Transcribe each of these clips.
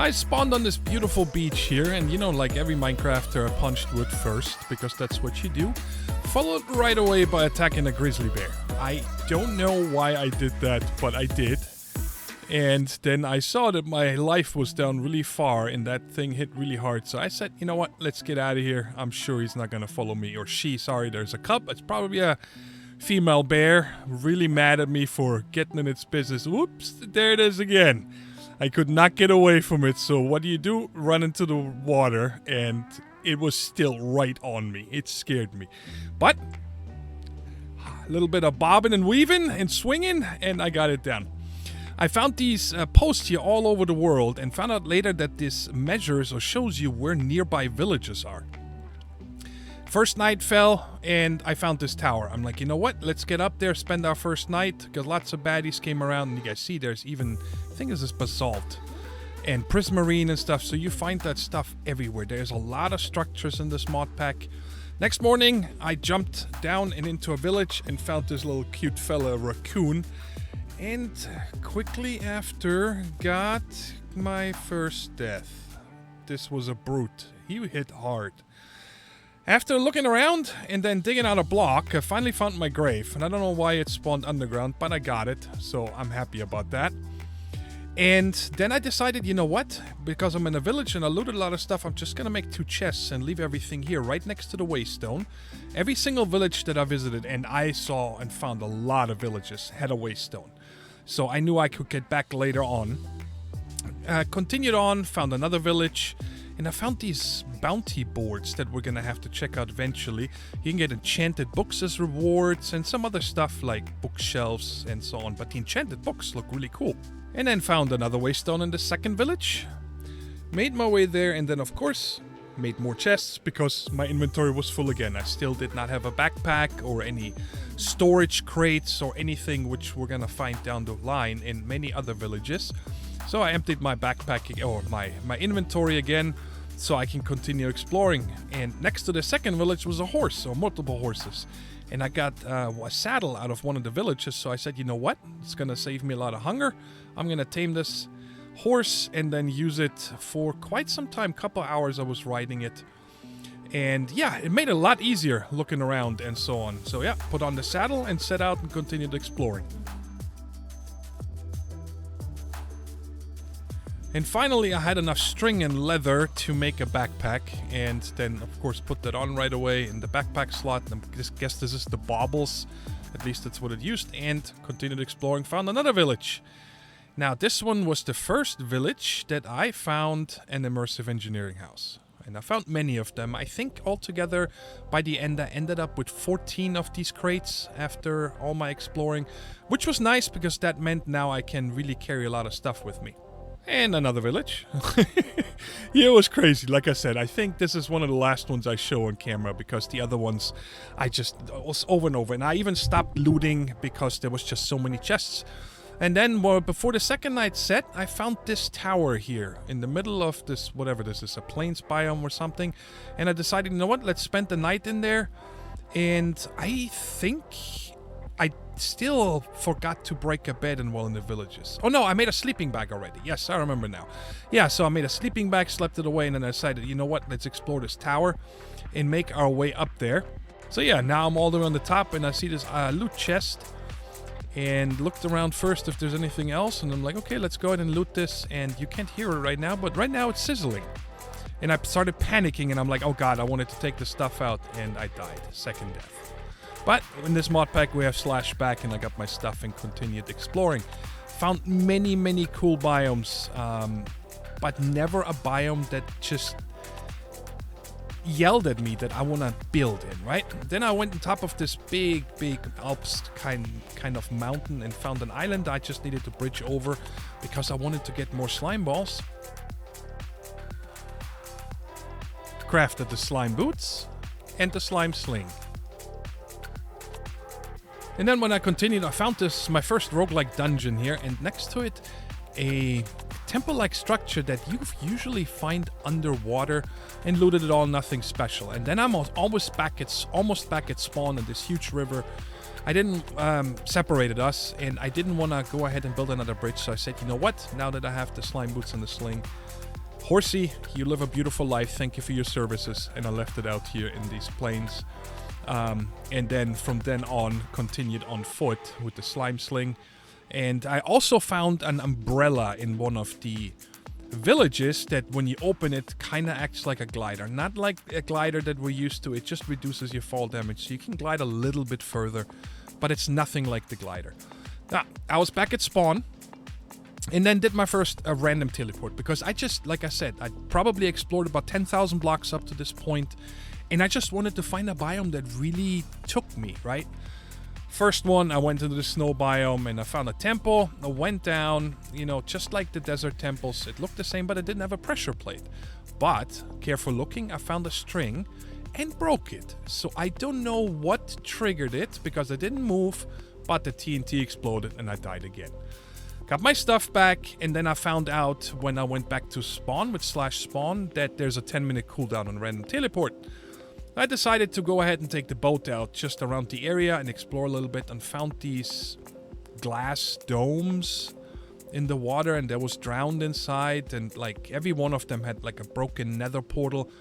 I spawned on this beautiful beach here, and you know, like every Minecrafter, I punched wood first, because that's what you do. Followed right away by attacking a grizzly bear. I don't know why I did that, but I did. And then I saw that my life was down really far, and that thing hit really hard. So I said, you know what, let's get out of here. I'm sure he's not gonna follow me, or she, sorry, there's a cub. It's probably a female bear, really mad at me for getting in its business. Whoops, there it is again. I could not get away from it, so what do? Run into the water, and it was still right on me. It scared me. But a little bit of bobbing and weaving and swinging, and I got it down. I found these posts here all over the world, and found out later that this measures or shows you where nearby villages are. First night fell, and I found this tower. I'm like, you know what? Let's get up there, spend our first night, because lots of baddies came around, and you guys see there's even, I think this is basalt and prismarine and stuff, so you find that stuff everywhere. There's a lot of structures in this mod pack. Next morning, I jumped down and into a village and found this little cute fella, raccoon, and quickly after got my first death. This was a brute. He hit hard. After looking around and then digging out a block, I finally found my grave. And I don't know why it spawned underground, but I got it. So I'm happy about that. And then I decided, you know what? Because I'm in a village and I looted a lot of stuff, I'm just going to make 2 chests and leave everything here right next to the waystone. Every single village that I visited, and I saw and found a lot of villages, had a waystone. So I knew I could get back later on. Continued on, found another village. And I found these bounty boards that we're gonna have to check out eventually. You can get enchanted books as rewards and some other stuff like bookshelves and so on. But the enchanted books look really cool. And then found another waystone in the second village. Made my way there, and then of course made more chests because my inventory was full again. I still did not have a backpack or any storage crates or anything which we're gonna find down the line in many other villages. So I emptied my backpack, or my inventory again, so I can continue exploring. And next to the second village was a horse, or multiple horses. And I got a saddle out of one of the villages, so I said, you know what? It's gonna save me a lot of hunger. I'm gonna tame this horse and then use it for quite some time. Couple hours I was riding it. And yeah, it made it a lot easier looking around and so on. So yeah, put on the saddle and set out and continued exploring. And finally, I had enough string and leather to make a backpack, and then, of course, put that on right away in the backpack slot. I guess this is the baubles. At least that's what it used. And continued exploring, found another village. Now, this one was the first village that I found an immersive engineering house. And I found many of them. I think altogether, by the end, I ended up with 14 of these crates after all my exploring. Which was nice, because that meant now I can really carry a lot of stuff with me. And another village. Yeah, it was crazy. Like I said, I think this is one of the last ones I show on camera, because the other ones I just was over and over. And I even stopped looting because there was just so many chests. And then before the second night set, I found this tower here in the middle of this, whatever this is, a plains biome or something. And I decided, you know what, let's spend the night in there. And I think I still forgot to break a bed in one of the villages. Oh no, I made a sleeping bag already. Yes, I remember now. Yeah, so I made a sleeping bag, slept it away, and then I decided, you know what, let's explore this tower and make our way up there. So yeah, now I'm all the way on the top, and I see this loot chest. And looked around first if there's anything else, and I'm like, okay, let's go ahead and loot this. And you can't hear it right now, but right now it's sizzling. And I started panicking, and I'm like, oh god, I wanted to take the stuff out, and I died. Second death. But in this mod pack, we have /back, and I got my stuff and continued exploring. Found many, many cool biomes, but never a biome that just yelled at me that I want to build in, right? Then I went on top of this big Alps kind of mountain and found an island I just needed to bridge over because I wanted to get more slime balls. Crafted the slime boots and the slime sling. And then when I continued, I found my first roguelike dungeon here, and next to it, a temple-like structure that you usually find underwater, and looted it all, nothing special. And then I'm almost back at spawn in this huge river. I didn't separated us, and I didn't want to go ahead and build another bridge, so I said, you know what? Now that I have the slime boots and the sling, Horsey, you live a beautiful life. Thank you for your services. And I left it out here in these plains. And then from then on, continued on foot with the slime sling. And I also found an umbrella in one of the villages that when you open it, kind of acts like a glider. Not like a glider that we're used to. It just reduces your fall damage. So you can glide a little bit further, but it's nothing like the glider. Now, I was back at spawn. And then did my first random teleport, because I just, like I said, I probably explored about 10,000 blocks up to this point, and I just wanted to find a biome that really took me, right? First one, I went into the snow biome, and I found a temple. I went down, you know, just like the desert temples. It looked the same, but it didn't have a pressure plate. But, careful looking, I found a string and broke it. So I don't know what triggered it, because I didn't move, but the TNT exploded, and I died again. Got my stuff back, and then I found out when I went back to spawn with /spawn that there's a 10-minute cooldown on random teleport. I decided to go ahead and take the boat out just around the area and explore a little bit, and found these glass domes in the water, and there was drowned inside, and like every one of them had like a broken nether portal.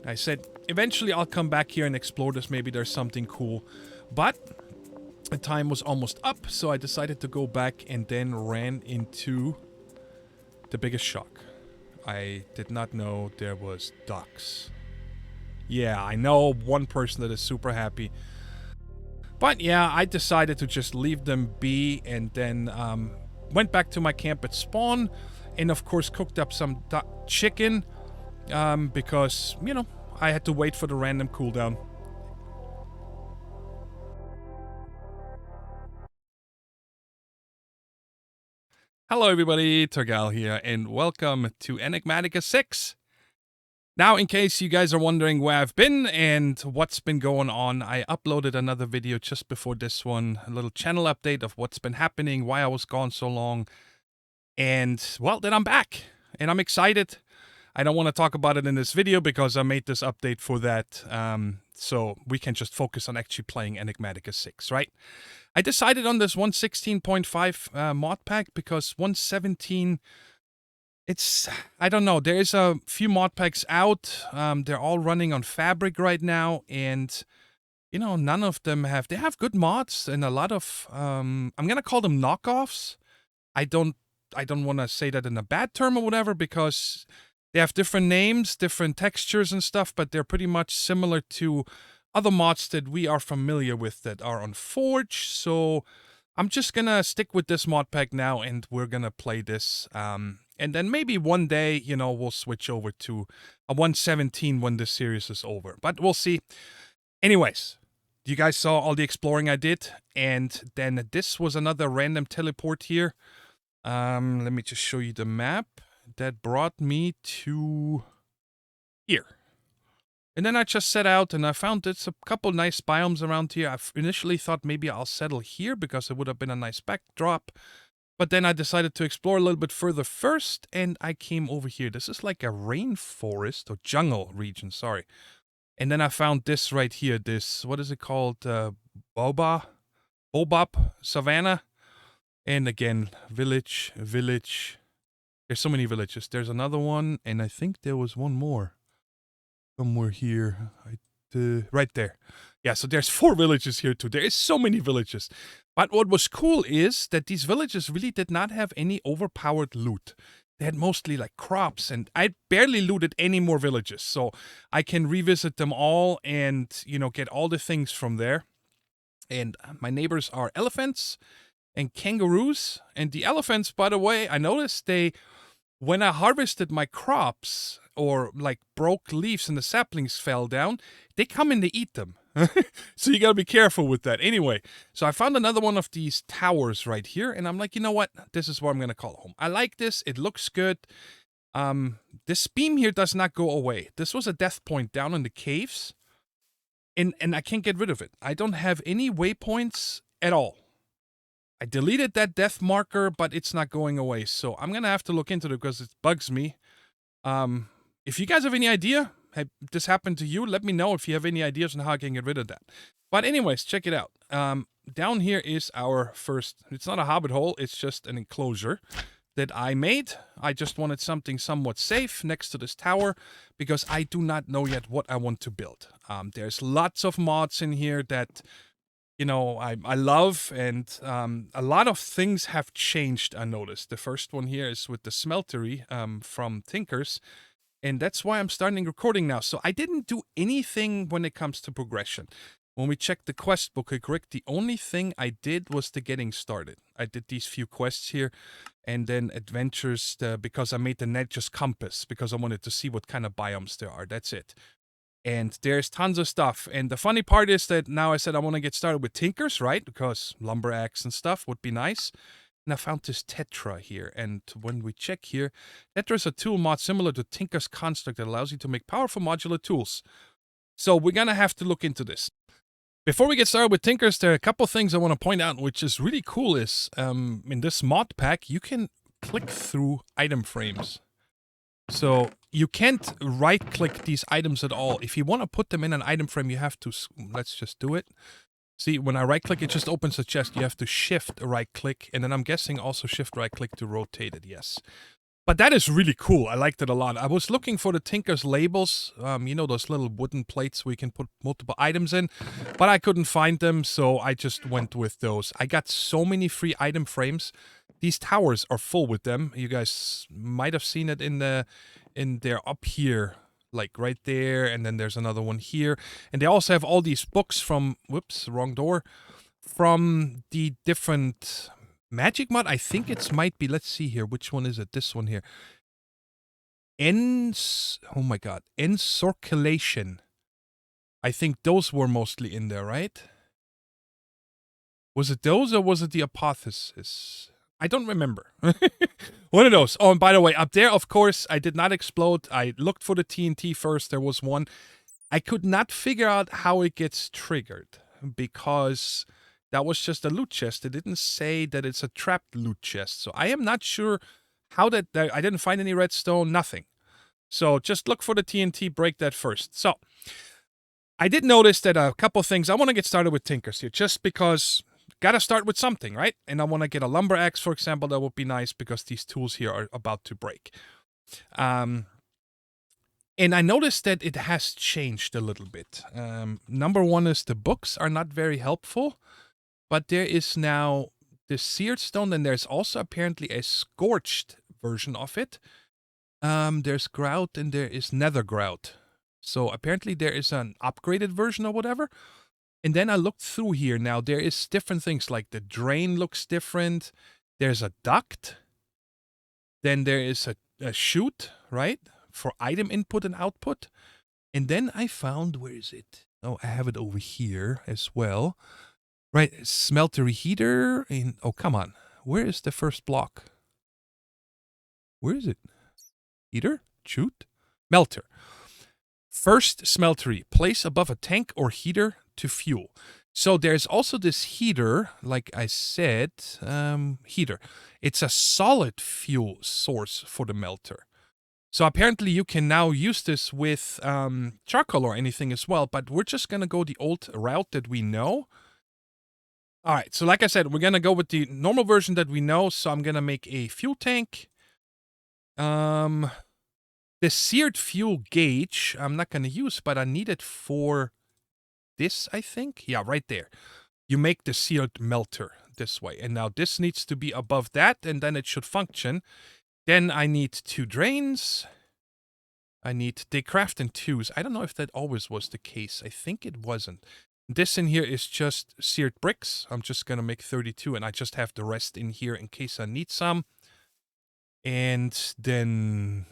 I said, eventually I'll come back here and explore this, maybe there's something cool. But the time was almost up, so I decided to go back, and then ran into the biggest shock. I did not know there was ducks. Yeah, I know one person that is super happy. But yeah, I decided to just leave them be, and then went back to my camp at spawn, and of course cooked up some chicken, because, you know, I had to wait for the random cooldown. Hello everybody, Thorgal here, and welcome to Enigmatica 6. Now, in case you guys are wondering where I've been and what's been going on, I uploaded another video just before this one, a little channel update of what's been happening, why I was gone so long, and, well, then I'm back, and I'm excited. I don't want to talk about it in this video because I made this update for that, so we can just focus on actually playing Enigmatica 6, right? I decided on this 116.5 mod pack because 117, it's, I don't know, there's a few mod packs out. They're all running on Fabric right now, and, you know, none of them have, they have good mods and a lot of, I'm going to call them knockoffs. I don't want to say that in a bad term or whatever, because they have different names, different textures and stuff, but they're pretty much similar to other mods that we are familiar with that are on Forge. So I'm just gonna stick with this mod pack now, and we're gonna play this. And then maybe one day, you know, we'll switch over to a 117 when this series is over. But we'll see. Anyways, you guys saw all the exploring I did, and then this was another random teleport here. Let me just show you the map. That brought me to here. And then I just set out, and I found it's a couple nice biomes around here. I initially thought maybe I'll settle here because it would have been a nice backdrop. But then I decided to explore a little bit further first, and I came over here. This is like a rainforest or jungle region, sorry. And then I found this right here, this, what is it called? Bobop savannah. And again, village. There's so many villages. There's another one, and I think there was one more. Somewhere here. Right there. Yeah, so there's 4 villages here too. There is so many villages. But what was cool is that these villages really did not have any overpowered loot. They had mostly like crops, and I barely looted any more villages. So I can revisit them all and, you know, get all the things from there. And my neighbors are elephants and kangaroos. And the elephants, by the way, I noticed when I harvested my crops, or like broke leaves and the saplings fell down, they come and they eat them. So you gotta be careful with that. Anyway, so I found another one of these towers right here, and I'm like, you know what? This is what I'm gonna call home. I like this. It looks good. This beam here does not go away. This was a death point down in the caves, and I can't get rid of it. I don't have any waypoints at all. I deleted that death marker, but it's not going away. So I'm gonna have to look into it because it bugs me. If you guys have any idea, have this happened to you, let me know if you have any ideas on how I can get rid of that. But anyways, check it out. Down here is our first, it's not a hobbit hole, it's just an enclosure. that I made. I just wanted something somewhat safe next to this tower because I do not know yet what I want to build. There's lots of mods in here that, you know, I love, and a lot of things have changed, I noticed. The first one here is with the smeltery from Tinkers, and that's why I'm starting recording now. So I didn't do anything when it comes to progression. When we checked the quest book, correct, the only thing I did was the getting started. I did these few quests here, and then adventures, because I made the Nature's Compass, because I wanted to see what kind of biomes there are. That's it. And there's tons of stuff. And the funny part is that now I said I want to get started with Tinkers, right? Because lumber axe and stuff would be nice. And I found this Tetra here. And when we check here, Tetra is a tool mod similar to Tinker's Construct that allows you to make powerful modular tools. So we're going to have to look into this. Before we get started with Tinkers, there are a couple things I want to point out, which is really cool is, in this mod pack, you can click through item frames. So you can't right-click these items at all. If you want to put them in an item frame, you have to, let's just do it. See, when I right-click, it just opens the chest. You have to shift right-click, and then I'm guessing also shift right-click to rotate it, yes. But that is really cool. I liked it a lot. I was looking for the Tinker's labels, you know, those little wooden plates where you can put multiple items in, but I couldn't find them, so I just went with those. I got so many free item frames. These towers are full with them. You guys might have seen it in there up here, like right there, and then there's another one here. And they also have all these books from, whoops, wrong door, from the different magic mod. I think it might be, let's see here, which one is it? This one here. Oh my god, Encirculation. I think those were mostly in there, right? Was it those or was it the Apotheosis? I don't remember. One of those. Oh, and by the way, up there, of course, I did not explode. I looked for the TNT first. There was one. I could not figure out how it gets triggered because that was just a loot chest. It didn't say that it's a trapped loot chest. So I am not sure how that... I didn't find any redstone, nothing. So just look for the TNT, break that first. So I did notice that a couple things. I want to get started with Tinkers here just because... Gotta start with something, right? And I want to get a lumber axe, for example. That would be nice because these tools here are about to break. And I noticed that it has changed a little bit. Number one is the books are not very helpful. But there is now the seared stone, and there's also apparently a scorched version of it. There's grout and there is nether grout. So apparently there is an upgraded version or whatever. And then I looked through here. Now, there is different things, like the drain looks different. There's a duct. Then there is a chute, right, for item input and output. And then I found, where is it? Oh, I have it over here as well. Right, smeltery heater. Oh, come on. Where is the first block? Where is it? Heater? Chute? Melter. First smeltery. Place above a tank or heater to fuel. So there's also this heater, like I said, heater. It's a solid fuel source for the melter. So apparently you can now use this with charcoal or anything as well, but we're just going to go the old route that we know. All right, so like I said, we're going to go with the normal version that we know, so I'm going to make a fuel tank. The seared fuel gauge, I'm not going to use, but I need it for this, I think. Yeah, right there. You make the seared melter this way. And now this needs to be above that, and then it should function. Then I need 2 drains. I need, they craft in 2s. I don't know if that always was the case. I think it wasn't. This in here is just seared bricks. I'm just going to make 32, and I just have the rest in here in case I need some. And then...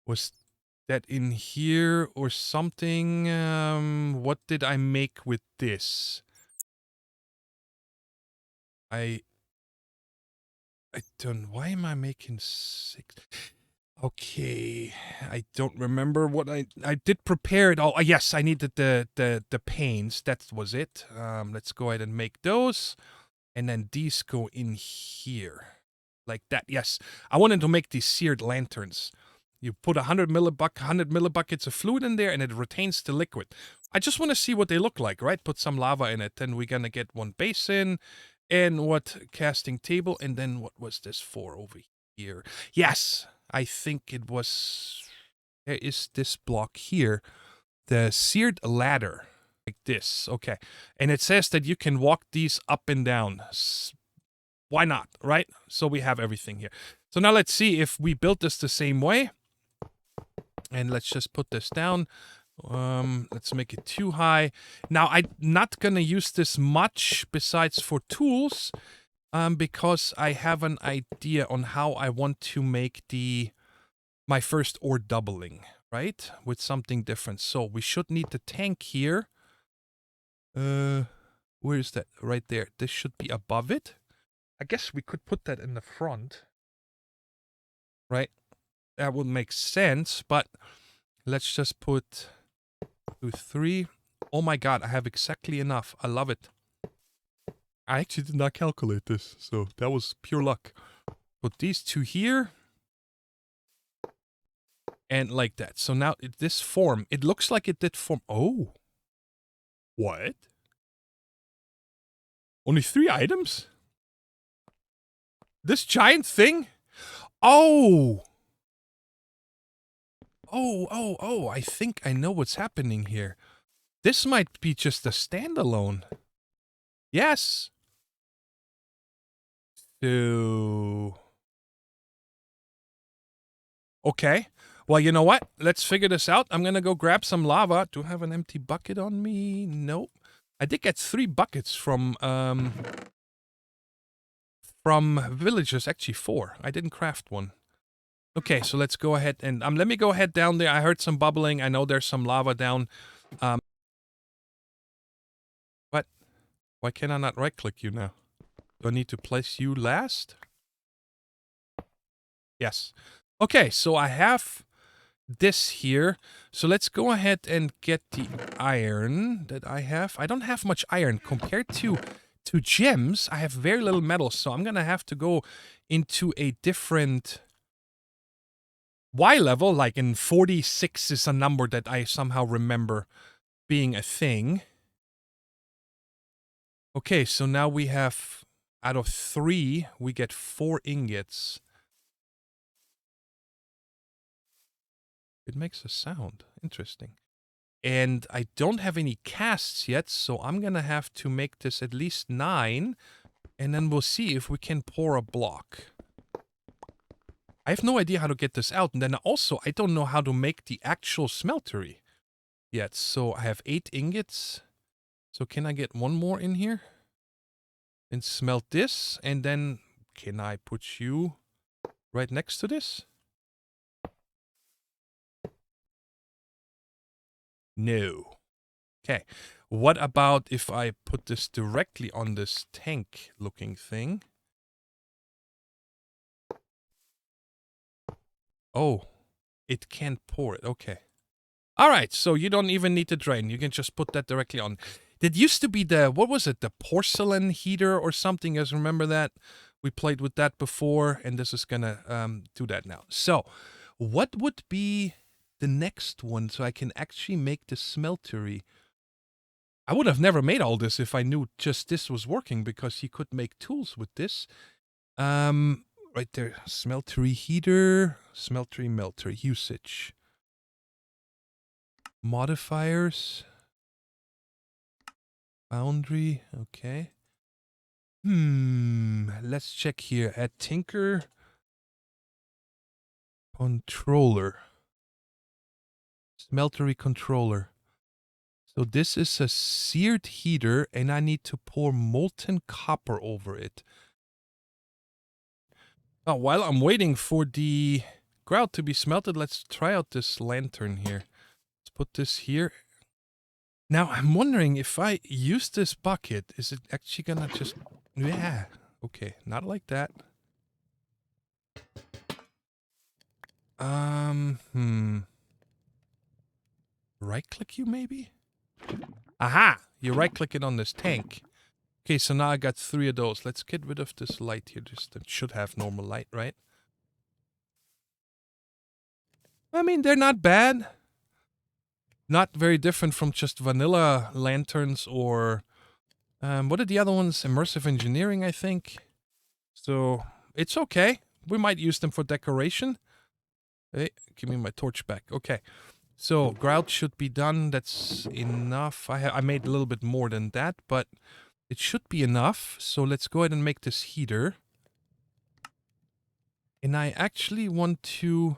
was that in here or something? What did I make with this? I don't... Why am I making 6? Okay, I don't remember what I did prepare it all. Yes, I needed the panes. That was it. Let's go ahead and make those. And then these go in here. Like that, yes. I wanted to make these seared lanterns. You put 100 millibuckets of fluid in there and it retains the liquid. I just want to see what they look like, right? Put some lava in it. Then we're going to get 1 basin. And what casting table? And then what was this for over here? Yes, I think it was... There is this block here. The seared ladder. Like this. Okay. And it says that you can walk these up and down. Why not, right? So we have everything here. So now let's see if we built this the same way. And let's just put this down. Let's make it too high. Now, I'm not going to use this much besides for tools. Because I have an idea on how I want to make my first ore doubling, right? With something different. So we should need the tank here. Where is that? Right there. This should be above it. I guess we could put that in the front. Right? That would make sense, but let's just put 2, 3. Oh my god, I have exactly enough. I love it. I actually did not calculate this, so that was pure luck. Put these 2 here. And like that. So now this form, it looks like it did form. Oh. What? Only 3 items? This giant thing? Oh! Oh, I think I know what's happening here. This might be just a standalone. Yes! So... Okay. Well, you know what? Let's figure this out. I'm gonna go grab some lava. Do I have an empty bucket on me? Nope. I did get 3 buckets from villagers. Actually, 4. I didn't craft one. Okay, so let's go ahead and let me go ahead down there. I heard some bubbling. I know there's some lava down. What? Why can I not right-click you now? Do I need to place you last? Yes. Okay, so I have this here. So let's go ahead and get the iron that I have. I don't have much iron compared to gems. I have very little metal, so I'm gonna have to go into a different Y level. Like in 46 is a number that I somehow remember being a thing. Okay, so now we have, out of 3, we get 4 ingots. It makes a sound. Interesting. And I don't have any casts yet, so I'm gonna have to make this at least 9, and then we'll see if we can pour a block. I have no idea how to get this out, and then also I don't know how to make the actual smeltery yet. So I have 8 ingots. So can I get one more in here? And smelt this, and then can I put you right next to this? No. Okay. What about if I put this directly on this tank-looking thing? Oh, it can't pour it. Okay. All right, so you don't even need to drain. You can just put that directly on. It used to be the, what was it, the porcelain heater or something. You guys remember that? We played with that before, and this is gonna do that now. So, what would be the next one so I can actually make the smeltery? I would have never made all this if I knew just this was working, because you could make tools with this. Right there, smeltery heater, smeltery melter usage. Modifiers. Boundary, okay. Let's check here. Add Tinker. Controller. Smeltery controller. So this is a seared heater, and I need to pour molten copper over it. Now, while I'm waiting for the grout to be smelted, let's try out this lantern here. Let's put this here. Now, I'm wondering if I use this bucket, is it actually gonna just... Yeah, okay, not like that. Right-click you, maybe? Aha! You right-click it on this tank. Okay, so now I got 3 of those. Let's get rid of this light here. Just that should have normal light, right? I mean, they're not bad. Not very different from just vanilla lanterns or What are the other ones? Immersive engineering, I think. So it's okay. We might use them for decoration. Hey, give me my torch back. Okay. So grout should be done. That's enough. I made a little bit more than that, but it should be enough. So let's go ahead and make this heater. And I actually want to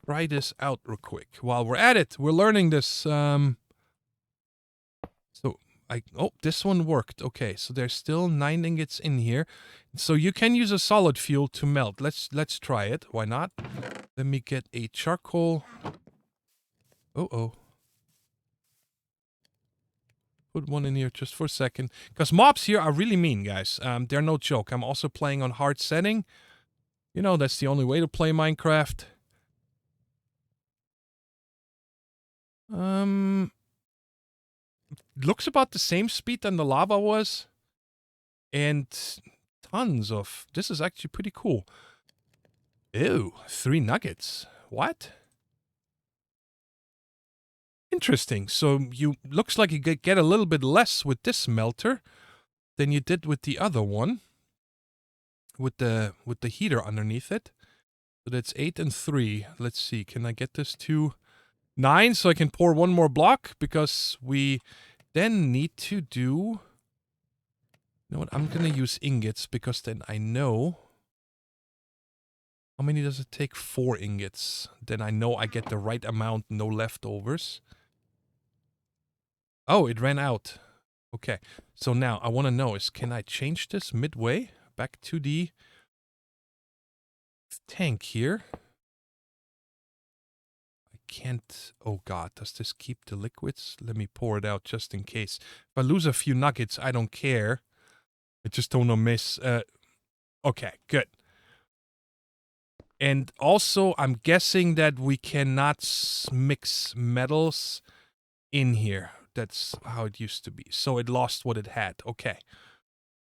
try this out real quick. While we're at it, we're learning this. Oh, this one worked. Okay, so there's still 9 ingots in here. So you can use a solid fuel to melt. Let's try it. Why not? Let me get a charcoal. Oh. Put one in here just for a second. Because mobs here are really mean, guys. They're no joke. I'm also playing on hard setting. You know, that's the only way to play Minecraft. Looks about the same speed than the lava was. And tons of... This is actually pretty cool. Ew, 3 nuggets. What? Interesting. So you... Looks like you get a little bit less with this smelter than you did with the other one. With the heater underneath it. So that's 8 and 3. Let's see, can I get this to 9 so I can pour one more block? Because we then need to do... You know what, I'm gonna use ingots because then I know... How many does it take? 4 ingots. Then I know I get the right amount, no leftovers. Oh, it ran out. Okay, so now I want to know is, can I change this midway? Back to the tank here. I can't... Oh god, does this keep the liquids? Let me pour it out just in case. If I lose a few nuggets, I don't care. I just don't want to miss... Okay, good. And also, I'm guessing that we cannot mix metals in here. That's how it used to be. So it lost what it had. Okay.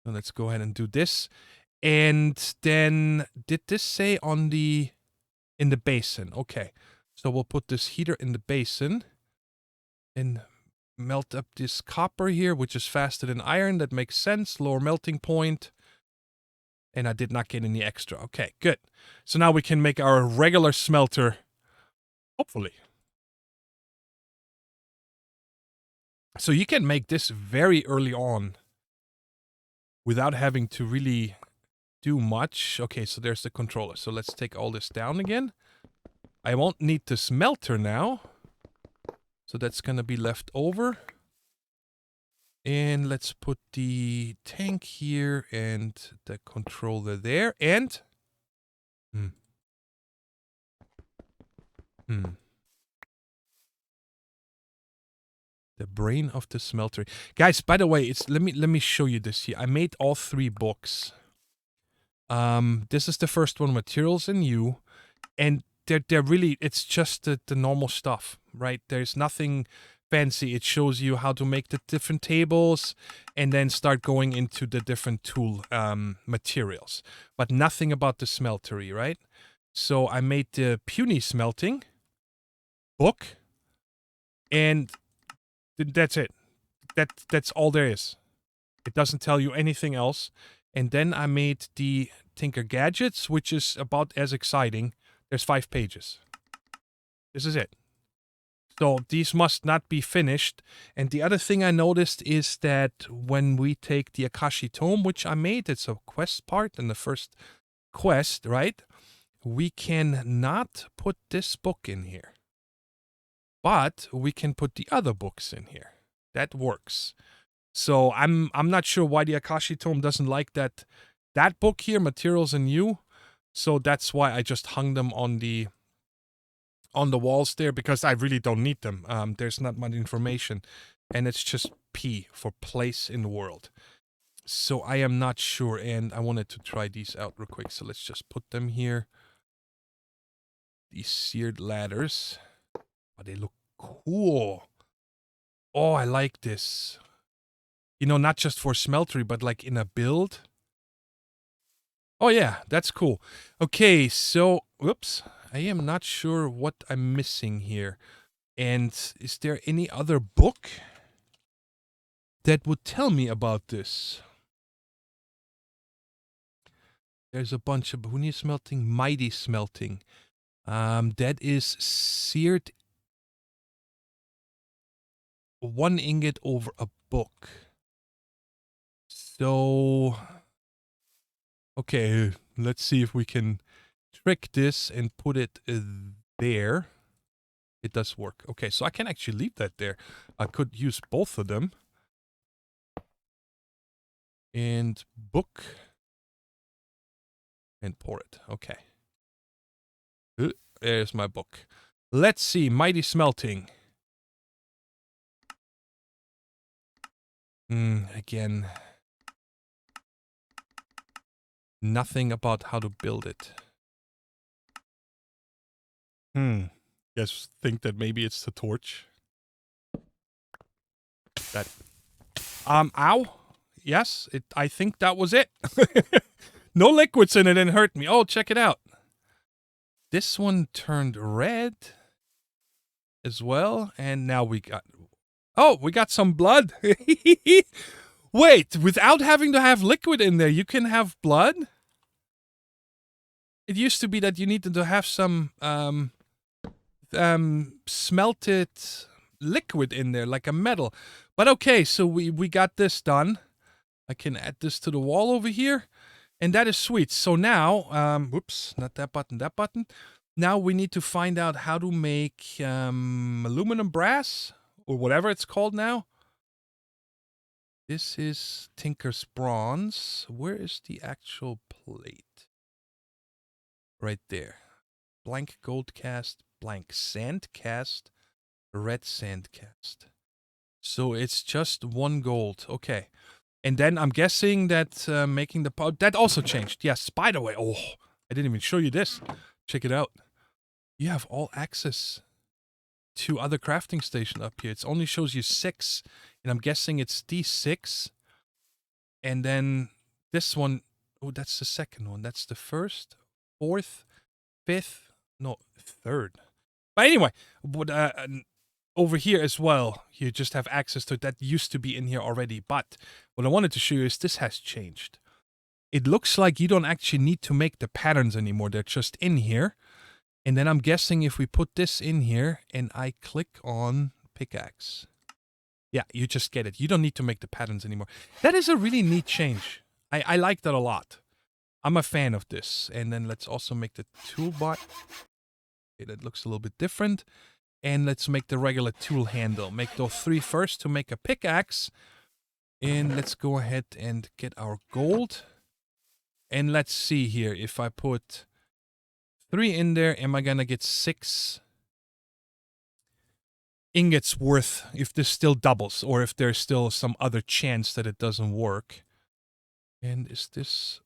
So let's go ahead and do this. And then, did this say on the... In the basin. Okay. So we'll put this heater in the basin. And melt up this copper here, which is faster than iron. That makes sense. Lower melting point. And I did not get any extra. Okay, good. So now we can make our regular smelter. Hopefully. So you can make this very early on. Without having to really do much. Okay, so there's the controller. So let's take all this down again. I won't need the smelter now. So that's going to be left over. And let's put the tank here and the controller there. And... The brain of the smelter. Guys, by the way, let me show you this here. I made all 3 books. This is the first one, Materials and You. And they're really, it's just the normal stuff, right? There's nothing fancy. It shows you how to make the different tables and then start going into the different tool materials. But nothing about the smeltery, right? So I made the puny smelting book and that's it. That's all there is. It doesn't tell you anything else. And then I made the Tinker Gadgets, which is about as exciting. There's 5 pages. This is it. So these must not be finished. And the other thing I noticed is that when we take the Akashi Tome, which I made, it's a quest part in the first quest, right? We cannot put this book in here. But we can put the other books in here. That works. So I'm not sure why the Akashi Tome doesn't like that book here, Materials and You. So that's why I just hung them on the walls there, because I really don't need them. There's not much information. And it's just P for place in the world. So I am not sure, and I wanted to try these out real quick. So let's just put them here. These seared ladders. Oh, they look cool. Oh, I like this. You know, not just for smeltery, but like in a build. Oh yeah, that's cool. Okay, so, whoops. I am not sure what I'm missing here. And is there any other book? that would tell me about this. There's a bunch of who needs smelting? Mighty smelting. That is seared 1 ingot over a book. So, okay, let's see if we can trick this and put it there. It does work. Okay, so I can actually leave that there. I could use both of them. And book. And pour it. Okay. There's my book. Let's see. Mighty smelting. Again. Nothing about how to build it. Guess think that maybe it's the torch. That. Ow. Yes, I think that was it. No liquids in it and hurt me. Oh, check it out. This one turned red as well. And now we got... Oh, we got some blood. Wait, without having to have liquid in there, you can have blood? It used to be that you needed to have some smelted liquid in there, like a metal. But okay, so we got this done. I can add this to the wall over here. And that is sweet. So now, whoops, not that button, that button. Now we need to find out how to make aluminum brass, or whatever it's called now. This is Tinker's bronze. Where is the actual plate? Right there. Blank gold cast, blank sand cast, red sand cast. So it's just 1 gold. Okay. And then I'm guessing that making the pot... That also changed. Yes, by the way. Oh, I didn't even show you this. Check it out. You have all access to other crafting station up here. It only shows you 6. And I'm guessing it's D6. And then this one... Oh, that's the second one. That's the first, 4th, 5th... No, 3rd. But anyway... over here as well, you just have access to it. That used to be in here already. But what I wanted to show you is this has changed. It looks like you don't actually need to make the patterns anymore. They're just in here. And then I'm guessing if we put this in here and I click on pickaxe. Yeah, you just get it. You don't need to make the patterns anymore. That is a really neat change. I like that a lot. I'm a fan of this. And then let's also make the toolbar. Okay, that looks a little bit different. And let's make the regular tool handle. Make those 3 first to make a pickaxe. And let's go ahead and get our gold. And let's see here. If I put 3 in there, am I going to get 6 ingots worth if this still doubles? Or if there's still some other chance that it doesn't work. And is this...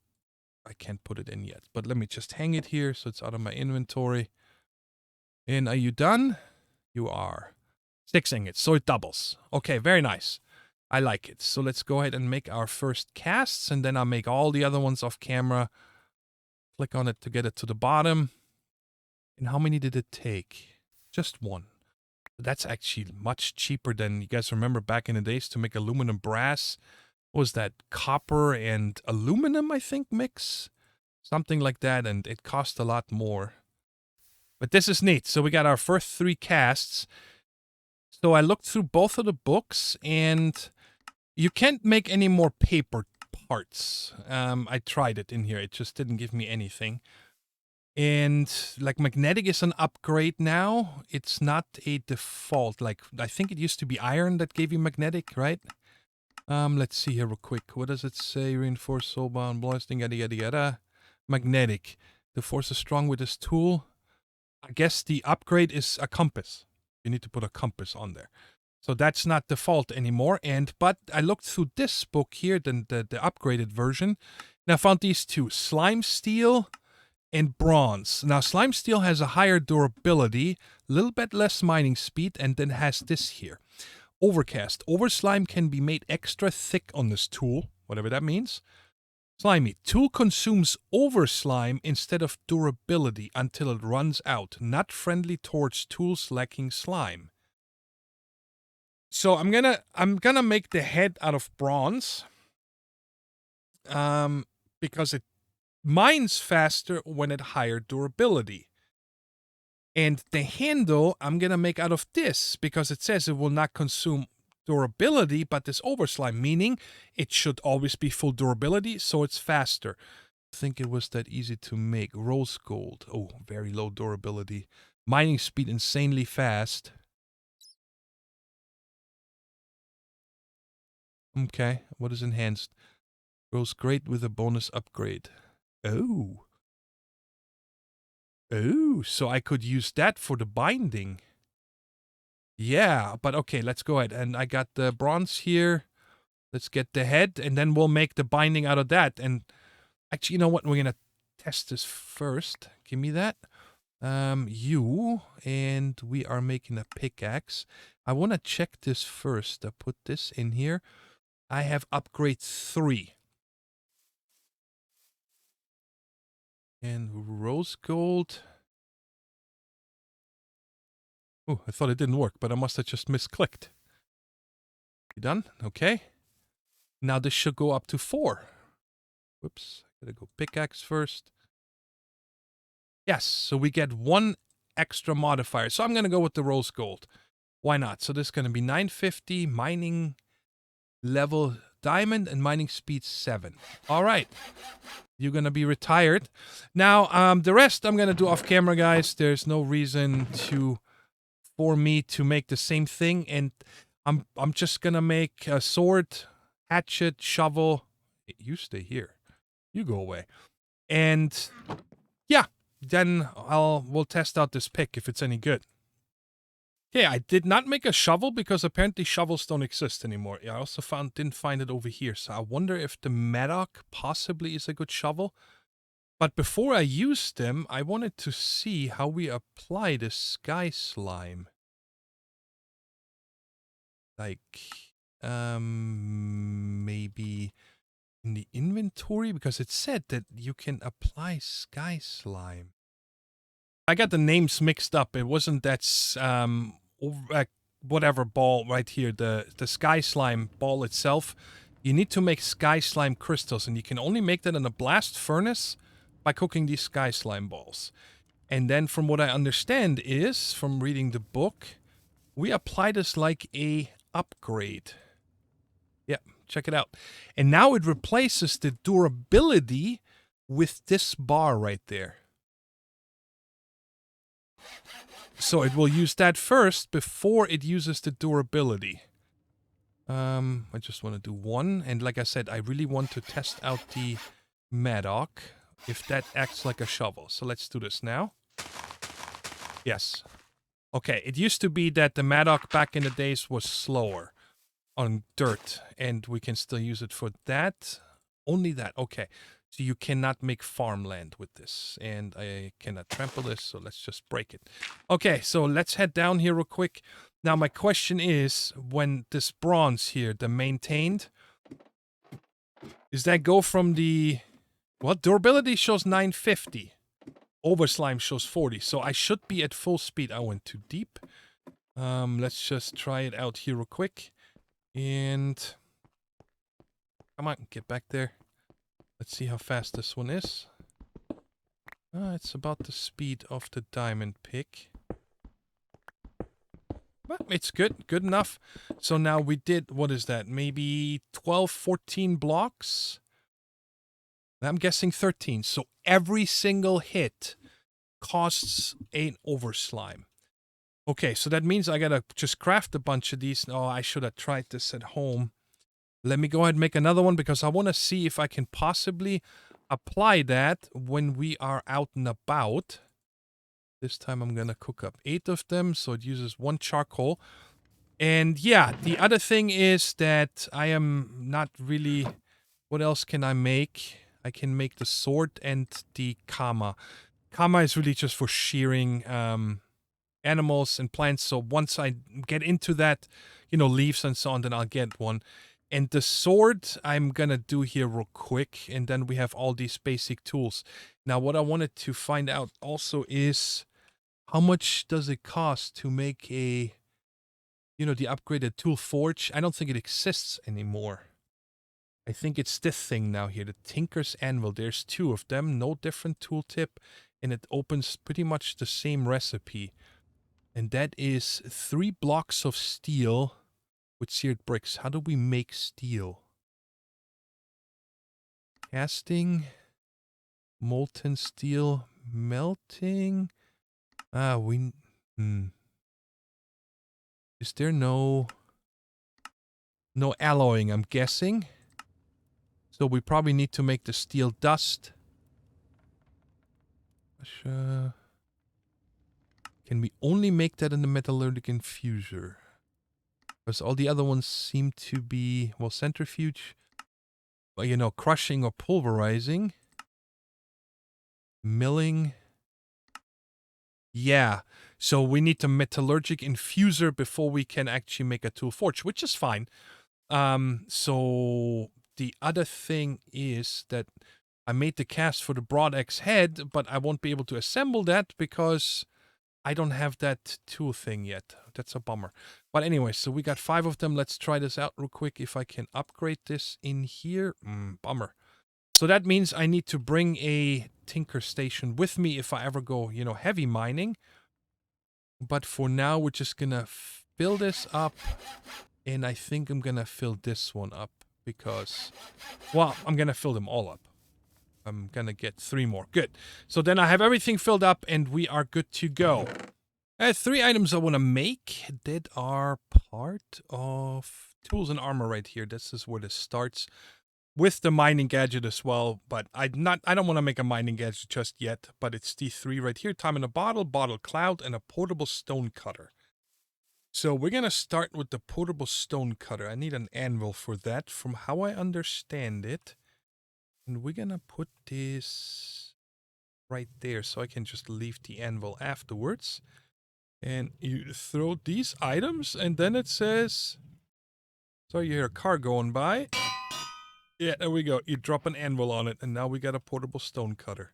I can't put it in yet. But let me just hang it here so it's out of my inventory. And are you done? You are. 6 ingots, so it doubles. Okay, very nice. I like it. So let's go ahead and make our first casts, and then I'll make all the other ones off camera. Click on it to get it to the bottom. And how many did it take? Just 1. That's actually much cheaper than, you guys remember back in the days to make aluminum brass? What was that? Copper and aluminum, I think, mix? Something like that, and it cost a lot more. But this is neat. So we got our first 3 casts. So I looked through both of the books, and you can't make any more paper parts. I tried it in here. It just didn't give me anything. And like magnetic is an upgrade now. It's not a default. Like I think it used to be iron that gave you magnetic, right? Let's see here real quick. What does it say? Reinforced soulbound blasting, yada yada yada. Magnetic. The force is strong with this tool. I guess the upgrade is a compass. You need to put a compass on there. So that's not default anymore. But I looked through this book here, the upgraded version, and I found these 2, slime steel and bronze. Now, slime steel has a higher durability, a little bit less mining speed, and then has this here. Overcast. Over slime can be made extra thick on this tool, whatever that means. Slimy. Tool consumes over slime instead of durability until it runs out. Not friendly towards tools lacking slime. So I'm gonna make the head out of bronze. Because it mines faster when it higher durability. And the handle I'm gonna make out of this because it says it will not consume durability, but this overslime, meaning it should always be full durability, so it's faster. I think it was that easy to make. Rose gold. Oh, very low durability. Mining speed insanely fast. Okay, what is enhanced? Grows great with a bonus upgrade. Oh. Oh, so I could use that for the binding. Yeah, but okay, let's go ahead. And I got the bronze here. Let's get the head, and then we'll make the binding out of that. And actually, you know what? We're going to test this first. Give me that. You, and we are making a pickaxe. I want to check this first. I put this in here. I have upgrade 3. And rose gold. Oh, I thought it didn't work, but I must have just misclicked. You done? Okay. Now this should go up to 4. Whoops. I gotta go pickaxe first. Yes, so we get 1 extra modifier. So I'm gonna go with the rose gold. Why not? So this is gonna be 950, mining level diamond, and mining speed 7. All right. You're gonna be retired. Now, the rest I'm gonna do off camera, guys. There's no reason for me to make the same thing, and I'm just gonna make a sword, hatchet, shovel. You stay here. You go away. And yeah, then we'll test out this pick if it's any good. Okay, I did not make a shovel because apparently shovels don't exist anymore. I also didn't find it over here, so I wonder if the Madoc possibly is a good shovel. But before I use them, I wanted to see how we apply the sky slime. Like, maybe in the inventory? Because it said that you can apply sky slime. I got the names mixed up. It wasn't that, whatever ball right here, the sky slime ball itself. You need to make sky slime crystals, and you can only make that in a blast furnace by cooking these sky slime balls. And then from what I understand is, from reading the book, we apply this like a upgrade. Yeah, check it out. And now it replaces the durability with this bar right there. So it will use that first before it uses the durability. I just want to do 1. And like I said, I really want to test out the Madoc, if that acts like a shovel. So let's do this now. Yes. Okay, it used to be that the Madoc back in the days was slower on dirt, and we can still use it for that. Only that. Okay. So you cannot make farmland with this, and I cannot trample this, so let's just break it. Okay, so let's head down here real quick. Now my question is, when this bronze here, the maintained, does that go from the... Well, durability shows 950. Overslime shows 40, so I should be at full speed. I went too deep. Let's just try it out here real quick. And... Come on, get back there. Let's see how fast this one is. It's about the speed of the diamond pick. But it's good. Good enough. So now we did, what is that? Maybe 12, 14 blocks? I'm guessing 13. So every single hit costs an overslime. Okay, so that means I gotta just craft a bunch of these. Oh, I should have tried this at home. Let me go ahead and make another one because I want to see if I can possibly apply that when we are out and about. This time I'm going to cook up 8 of them, so it uses 1 charcoal. And yeah, the other thing is that I am not really... What else can I make? I can make the sword and the kama. Kama is really just for shearing animals and plants, so once I get into that, you know, leaves and so on, then I'll get one. And the sword I'm gonna do here real quick, and then we have all these basic tools. Now, what I wanted to find out also is how much does it cost to make a you know, the upgraded tool forge. I don't think it exists anymore. I think it's this thing now here, the Tinker's Anvil. There's 2 of them, no different tooltip, and it opens pretty much the same recipe. And that is 3 blocks of steel with seared bricks. How do we make steel? Casting, molten steel, melting. Is there no alloying, I'm guessing? So we probably need to make the steel dust. Can we only make that in the metallurgic infuser? Because all the other ones seem to be, well, centrifuge. But, you know, crushing or pulverizing. Milling. Yeah. So we need the metallurgic infuser before we can actually make a tool forge, which is fine. So the other thing is that I made the cast for the broad axe head, but I won't be able to assemble that because I don't have that tool thing yet. That's a bummer. But anyway, so we got 5 of them. Let's try this out real quick if I can upgrade this in here. Bummer. So that means I need to bring a tinker station with me if I ever go, you know, heavy mining. But for now, we're just gonna fill this up. And I think I'm gonna fill this one up because, well, I'm gonna fill them all up. I'm gonna get 3 more. Good. So then I have everything filled up and we are good to go. I have 3 items I want to make that are part of tools and armor right here. This is where this starts with the mining gadget as well. But I don't want to make a mining gadget just yet. But it's these 3 right here. Time in a bottle, bottle cloud, and a portable stone cutter. So we're going to start with the portable stone cutter. I need an anvil for that from how I understand it. And we're going to put this right there so I can just leave the anvil afterwards. And you throw these items and then it says... So you hear a car going by. Yeah, there we go. You drop an anvil on it and now we got a portable stone cutter.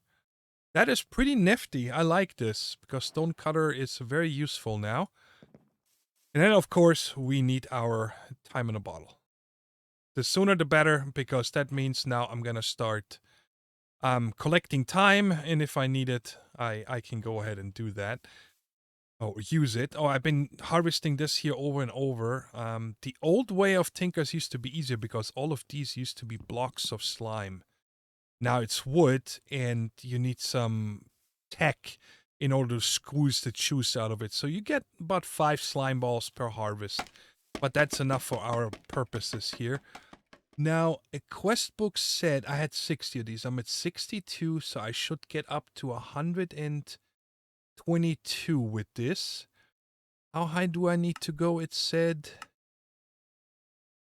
That is pretty nifty. I like this because stone cutter is very useful now. And then, of course, we need our time in a bottle. The sooner the better, because that means now I'm going to start collecting time. And if I need it, I can go ahead and do that. Oh, use it. Oh, I've been harvesting this here over and over. The old way of tinkers used to be easier because all of these used to be blocks of slime. Now it's wood and you need some tech in order to squeeze the juice out of it. So you get about 5 slime balls per harvest. But that's enough for our purposes here. Now, a quest book said I had 60 of these. I'm at 62, so I should get up to 122 with this. How high do I need to go? It said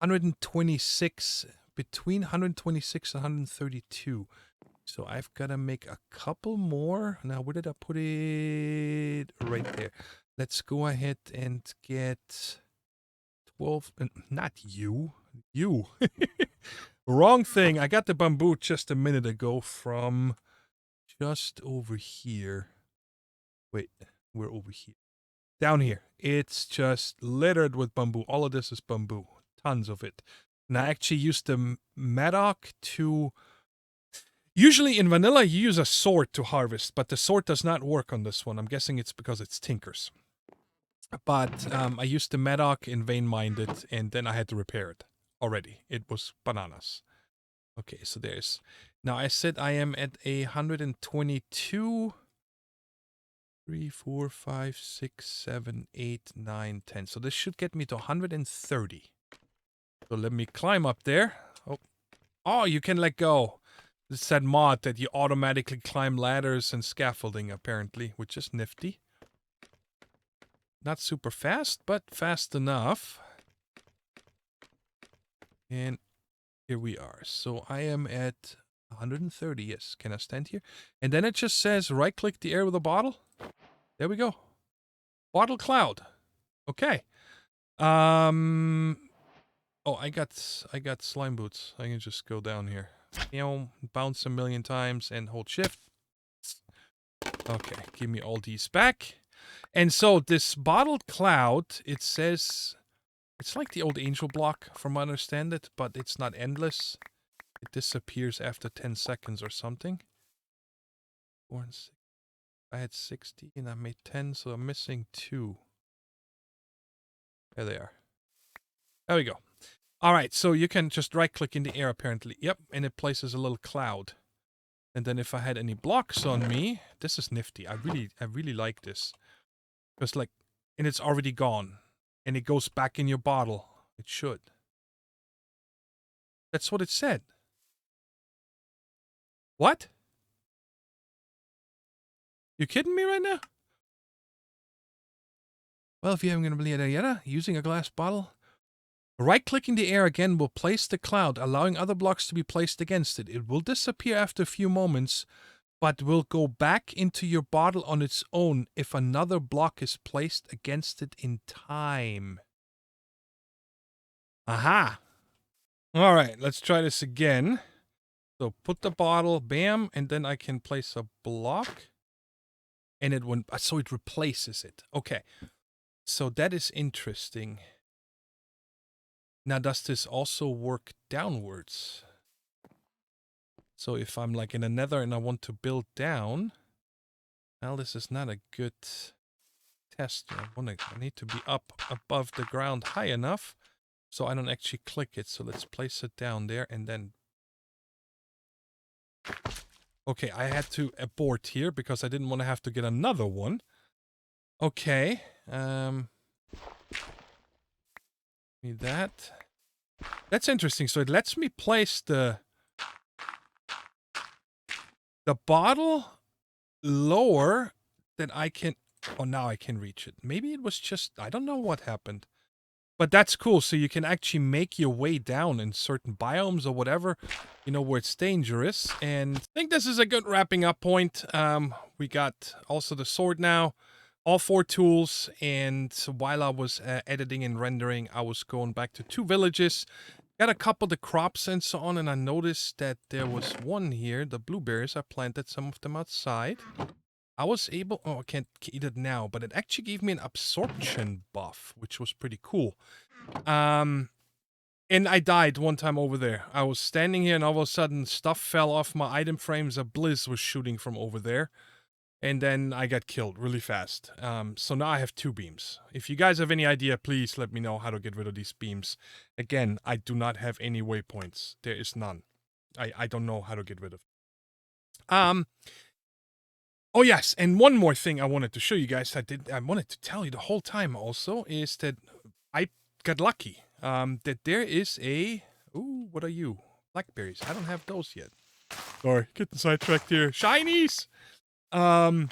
126, between 126 and 132. So I've got to make a couple more. Now, where did I put it? Right there. Let's go ahead and get 12. Not you. You. Wrong thing. I got the bamboo just a minute ago from just over here. Wait, we're over here. Down here. It's just littered with bamboo. All of this is bamboo. Tons of it. And I actually used the mattock to... Usually in vanilla, you use a sword to harvest, but the sword does not work on this one. I'm guessing it's because it's Tinker's. But I used the mattock and vein mined it, and then I had to repair it already. It was bananas. Okay, so there's... Now I said I am at 122... 3, 4, 5, 6, 7, 8, 9, 10. So this should get me to 130. So let me climb up there. Oh, you can let go. It's that mod that you automatically climb ladders and scaffolding, apparently, which is nifty. Not super fast, but fast enough. And here we are. So I am at 130. Yes, can I stand here? And then it just says right-click the air with a bottle. There we go. Bottle cloud. Okay. Oh, I got slime boots. I can just go down here. You know, bounce a million times and hold shift. Okay, give me all these back. And so this bottled cloud, it says It's like the old angel block, from what I understand it, but it's not endless. It disappears after 10 seconds or something. 4 and 6. I had 60 and I made 10, so I'm missing 2. There they are. There we go. All right, so you can just right-click in the air, apparently. Yep, and it places a little cloud. And then if I had any blocks on me, this is nifty. I really like this. Because like, and it's already gone. And it goes back in your bottle. It should. That's what it said. What? You kidding me right now? Well, if you haven't gonna believe it, using a glass bottle. Right-clicking the air again will place the cloud, allowing other blocks to be placed against it. It will disappear after a few moments, but will go back into your bottle on its own if another block is placed against it in time. Aha! All right, let's try this again. So put the bottle, bam, and then I can place a block. And it went, so it replaces it. Okay, so that is interesting. Now, does this also work downwards? So if I'm like in a nether and I want to build down, well, this is not a good test. I need to be up above the ground high enough so I don't actually click it. So let's place it down there and then... Okay, I had to abort here because I didn't want to have to get another one. Okay, need that. That's interesting. So it lets me place the bottle lower than I can... Oh, now I can reach it. Maybe it was just... I don't know what happened. But that's cool. So you can actually make your way down in certain biomes or whatever, you know, where it's dangerous. And I think this is a good wrapping up point. We got also the sword now. All 4 tools. And while I was editing and rendering, I was going back to 2 villages. Got a couple of the crops and so on, and I noticed that there was one here, the blueberries. I planted some of them outside. I was able... Oh, I can't eat it now, but it actually gave me an absorption buff, which was pretty cool. And I died one time over there. I was standing here, and all of a sudden, stuff fell off my item frames. A blizz was shooting from over there. And then I got killed really fast. So now I have 2 beams. If you guys have any idea, please let me know how to get rid of these beams. Again, I do not have any waypoints. There is none. I don't know how to get rid of it. Oh yes, and one more thing I wanted to show you guys. I wanted to tell you the whole time also is that I got lucky. That there is a... Ooh, what are you? Blackberries. I don't have those yet. Sorry, getting sidetracked here. Shinies! There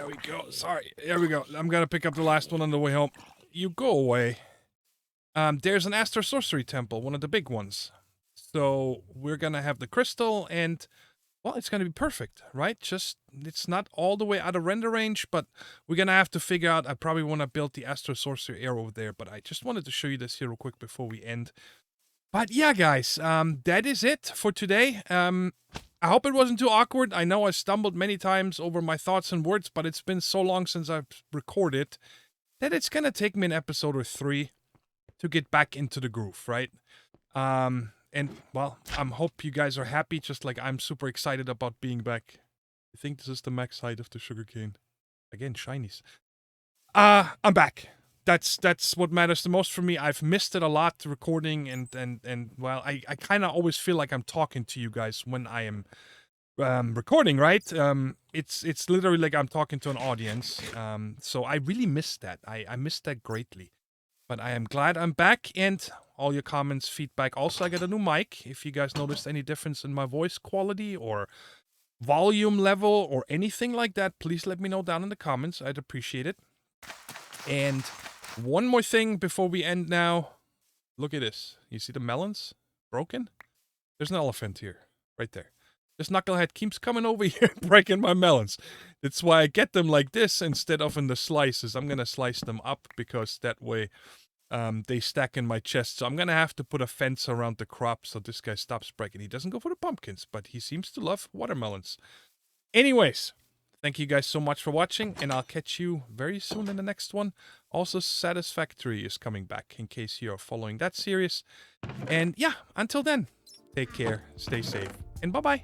we go. Sorry. There we go. I'm gonna pick up the last one on the way home. You go away. There's an Astral Sorcery Temple, one of the big ones. So we're gonna have the crystal and, well, it's gonna be perfect, right? Just, it's not all the way out of render range, but we're gonna have to figure out. I probably want to build the Astral Sorcery arrow there, but I just wanted to show you this here real quick before we end. But yeah, guys, that is it for today. I hope it wasn't too awkward. I know I stumbled many times over my thoughts and words, but it's been so long since I've recorded that it's gonna take me an episode or 3 to get back into the groove, right? And, well, I hope you guys are happy, just like I'm super excited about being back. I think this is the max height of the sugarcane. Again, shinies. I'm back. That's what matters the most for me. I've missed it a lot, recording, and well, I kind of always feel like I'm talking to you guys when I am recording, right? It's literally like I'm talking to an audience. So I really missed that. I missed that greatly. But I am glad I'm back, and all your comments, feedback. Also, I got a new mic. If you guys noticed any difference in my voice quality or volume level or anything like that, please let me know down in the comments. I'd appreciate it. And one more thing before we end now. Look at this. You see the melons? Broken? There's an elephant here. Right there. This knucklehead keeps coming over here breaking my melons. That's why I get them like this instead of in the slices. I'm going to slice them up because that way they stack in my chest. So I'm going to have to put a fence around the crop so this guy stops breaking. He doesn't go for the pumpkins, but he seems to love watermelons. Anyways, thank you guys so much for watching, and I'll catch you very soon in the next one. Also, Satisfactory is coming back, in case you're following that series. And yeah, until then, take care, stay safe, and bye-bye.